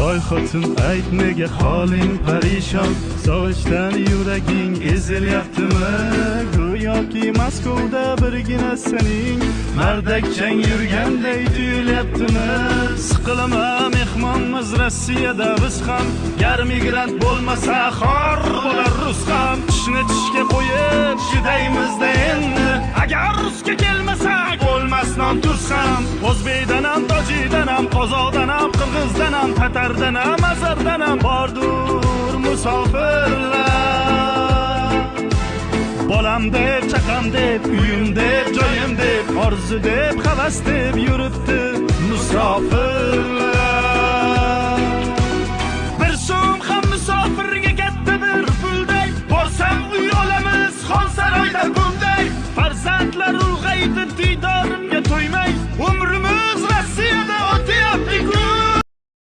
voy xotin ayt nega holing parishon, sog'ishdan yuraging ezilyaptimi? Go'yoki Moskvada birgina sening mardakchang yurganday tuyulyaptimi? Siqilma mehmonmiz Rossiyada biz ham, gar migrant bo'lmasa xor bo'lar rus ham. Tishni tishga qo'yib chidaymiz-da endi, agar rusga kelmasak bo'lmas non tuz ham. O'zbekdan ham, tojikdan ham, qozoqdan ham, qirg'izdan ham, tatardan ham, azardan ham bordur musofirlar. Bolam deb, chaqam deb, uyim deb, joyim deb, orzu deb, havas deb yuribdi musofirlar.